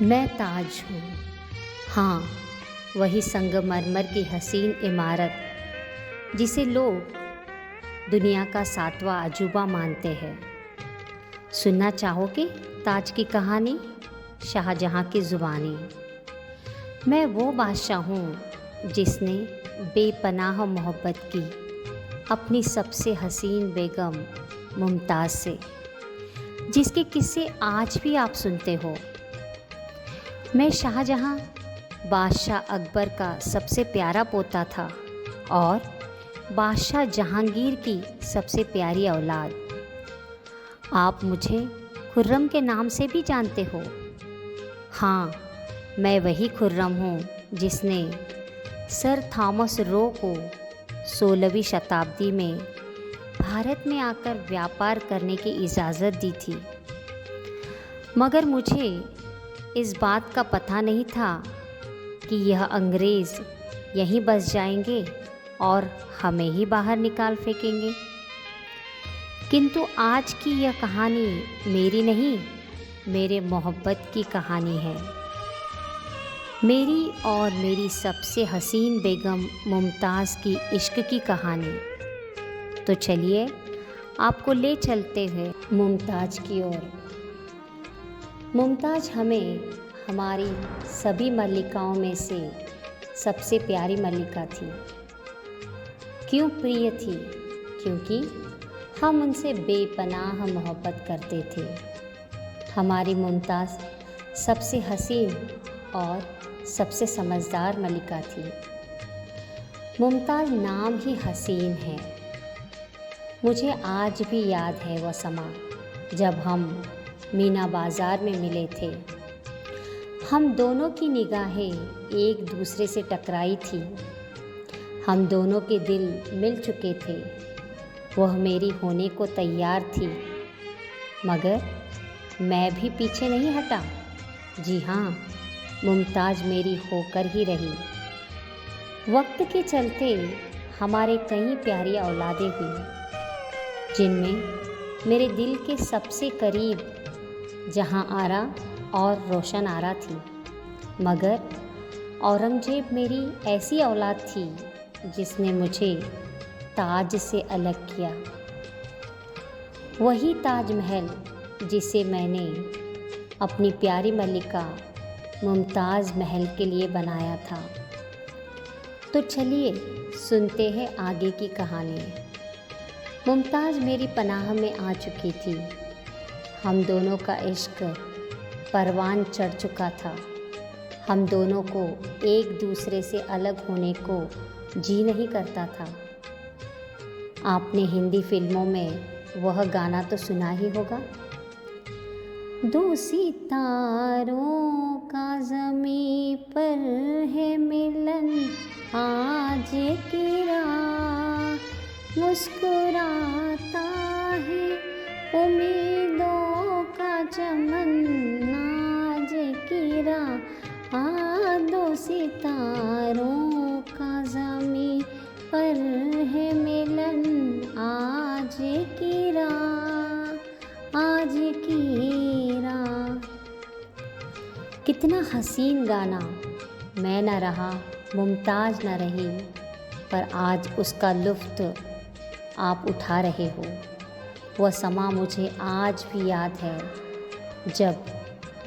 मैं ताज हूँ। हाँ, वही संगमरमर की हसीन इमारत जिसे लोग दुनिया का सातवां अजूबा मानते हैं। सुनना चाहोगे ताज की कहानी, शाहजहाँ की ज़ुबानी। मैं वो बादशाह हूँ जिसने बेपनाह मोहब्बत की अपनी सबसे हसीन बेगम मुमताज़ से, जिसके किस्से आज भी आप सुनते हो। मैं शाहजहाँ बादशाह अकबर का सबसे प्यारा पोता था और बादशाह जहांगीर की सबसे प्यारी औलाद। आप मुझे खुर्रम के नाम से भी जानते हो। हाँ, मैं वही खुर्रम हूँ जिसने सर थॉमस रो को 16वीं शताब्दी में भारत में आकर व्यापार करने की इजाज़त दी थी। मगर मुझे इस बात का पता नहीं था कि यह अंग्रेज़ यहीं बस जाएंगे और हमें ही बाहर निकाल फेंकेंगे। किंतु आज की यह कहानी मेरी नहीं, मेरे मोहब्बत की कहानी है। मेरी और मेरी सबसे हसीन बेगम मुमताज़ की इश्क की कहानी। तो चलिए आपको ले चलते हैं मुमताज़ की ओर। मुमताज़ हमें हमारी सभी मल्लिकाओं में से सबसे प्यारी मल्लिका थी। क्यों प्रिय थी? क्योंकि हम उनसे बेपनाह मोहब्बत करते थे। हमारी मुमताज़ सबसे हसीन और सबसे समझदार मल्लिका थी। मुमताज़ नाम ही हसीन है। मुझे आज भी याद है वह समा जब हम मीना बाज़ार में मिले थे। हम दोनों की निगाहें एक दूसरे से टकराई थी। हम दोनों के दिल मिल चुके थे। वह मेरी होने को तैयार थी, मगर मैं भी पीछे नहीं हटा। जी हाँ, मुमताज़ मेरी होकर ही रही। वक्त के चलते हमारे कई प्यारी औलादें हुई, जिनमें मेरे दिल के सबसे करीब जहाँ आरा और रोशन आरा थी। मगर औरंगज़ेब मेरी ऐसी औलाद थी जिसने मुझे ताज से अलग किया। वही ताजमहल जिसे मैंने अपनी प्यारी मल्लिका मुमताज़ महल के लिए बनाया था। तो चलिए सुनते हैं आगे की कहानी। मुमताज़ मेरी पनाह में आ चुकी थी। हम दोनों का इश्क परवान चढ़ चुका था। हम दोनों को एक दूसरे से अलग होने को जी नहीं करता था। आपने हिंदी फिल्मों में वह गाना तो सुना ही होगा। दो सितारों का ज़मीं पर है मिलन, आज की रात मुस्कुराता है उम्मीदों का चमन, आज की रात दो सितारों का ज़मीं पर है मिलन, आज की रात, आज की रात। कितना हसीन गाना। मैं न रहा, मुमताज़ न रही, पर आज उसका लुत्फ़ आप उठा रहे हो। वह समा मुझे आज भी याद है जब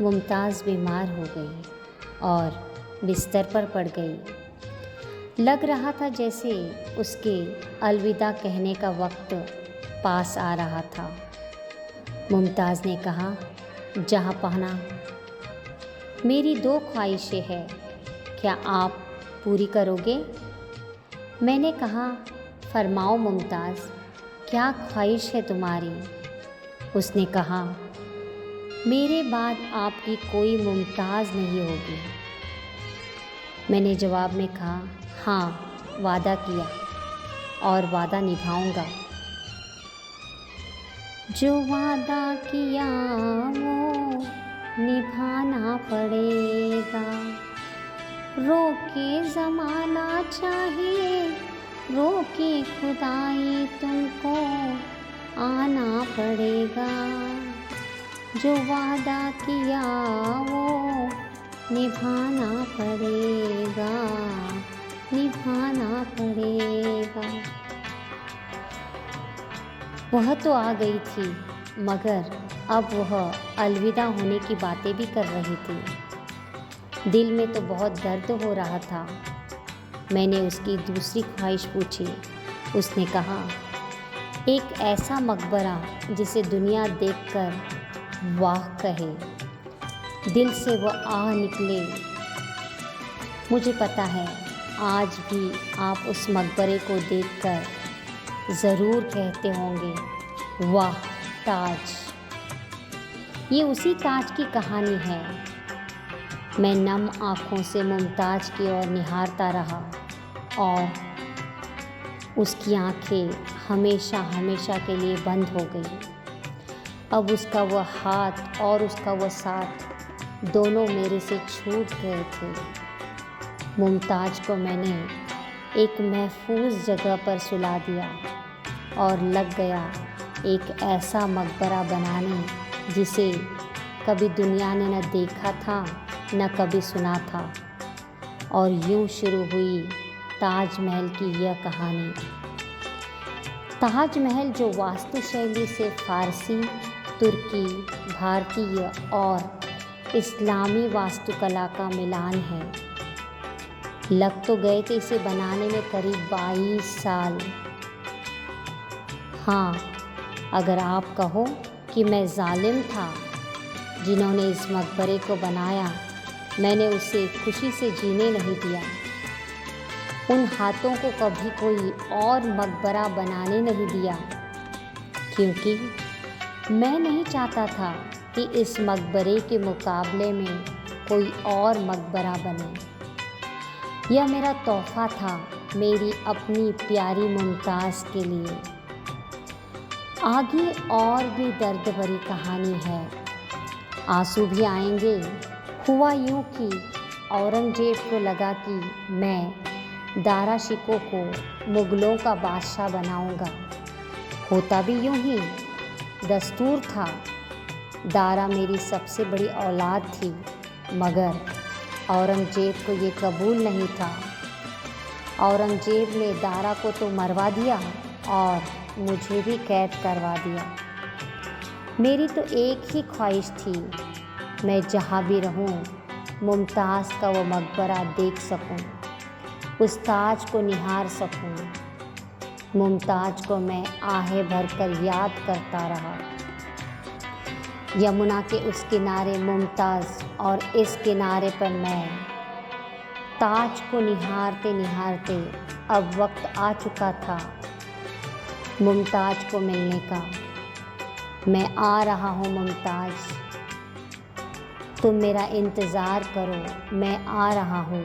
मुमताज़ बीमार हो गई और बिस्तर पर पड़ गई। लग रहा था जैसे उसके अलविदा कहने का वक्त पास आ रहा था। मुमताज़ ने कहा, जहाँ पहना, मेरी 2 ख्वाहिशें हैं, क्या आप पूरी करोगे? मैंने कहा, फरमाओ मुमताज़, क्या ख्वाहिश है तुम्हारी? उसने कहा, मेरे बाद आपकी कोई मुमताज़ नहीं होगी। मैंने जवाब में कहा, हाँ, वादा किया और वादा निभाऊंगा। जो वादा किया वो निभाना पड़ेगा। रोके ज़माना चाहे, रोके खुदाई, तुमको आना पड़ेगा। जो वादा किया वो निभाना पड़ेगा, निभाना पड़ेगा। वह तो आ गई थी, मगर अब वह अलविदा होने की बातें भी कर रही थी। दिल में तो बहुत दर्द हो रहा था। मैंने उसकी दूसरी ख्वाहिश पूछी। उसने कहा, एक ऐसा मकबरा जिसे दुनिया देखकर वाह कहे, दिल से वह आह निकले। मुझे पता है आज भी आप उस मकबरे को देखकर ज़रूर कहते होंगे, वाह ताज। ये उसी ताज की कहानी है। मैं नम आँखों से मुमताज़ की ओर निहारता रहा और उसकी आँखें हमेशा हमेशा के लिए बंद हो गई। अब उसका वह हाथ और उसका वह साथ दोनों मेरे से छूट गए थे। मुमताज़ को मैंने एक महफूज जगह पर सुला दिया और लग गया एक ऐसा मकबरा बनाने जिसे कभी दुनिया ने न देखा था न कभी सुना था। और यूं शुरू हुई ताजमहल की यह कहानी। ताजमहल जो वास्तुशैली से फ़ारसी, तुर्की, भारतीय और इस्लामी वास्तुकला का मिलान है। लग तो गए थे इसे बनाने में करीब 22 साल। हाँ, अगर आप कहो कि मैं जालिम था जिन्होंने इस मकबरे को बनाया, मैंने उसे खुशी से जीने नहीं दिया। उन हाथों को कभी कोई और मकबरा बनाने नहीं दिया, क्योंकि मैं नहीं चाहता था कि इस मकबरे के मुकाबले में कोई और मकबरा बने। यह मेरा तोहफ़ा था मेरी अपनी प्यारी मुमताज़ के लिए। आगे और भी दर्द भरी कहानी है, आंसू भी आएंगे। हुआ यूँ कि औरंगजेब को लगा कि मैं दारा शिकोह को मुग़लों का बादशाह बनाऊंगा। होता भी यूँ ही, दस्तूर था। दारा मेरी सबसे बड़ी औलाद थी, मगर औरंगजेब को ये कबूल नहीं था। औरंगजेब ने दारा को तो मरवा दिया और मुझे भी कैद करवा दिया। मेरी तो एक ही ख्वाहिश थी, मैं जहाँ भी रहूँ मुमताज़ का वो मकबरा देख सकूँ, उस ताज को निहार सकूँ। मुमताज़ को मैं आहें भरकर याद करता रहा। यमुना के उस किनारे मुमताज़ और इस किनारे पर मैं। ताज को निहारते निहारते अब वक्त आ चुका था मुमताज़ को मिलने का। मैं आ रहा हूँ मुमताज़, तुम मेरा इंतज़ार करो, मैं आ रहा हूँ।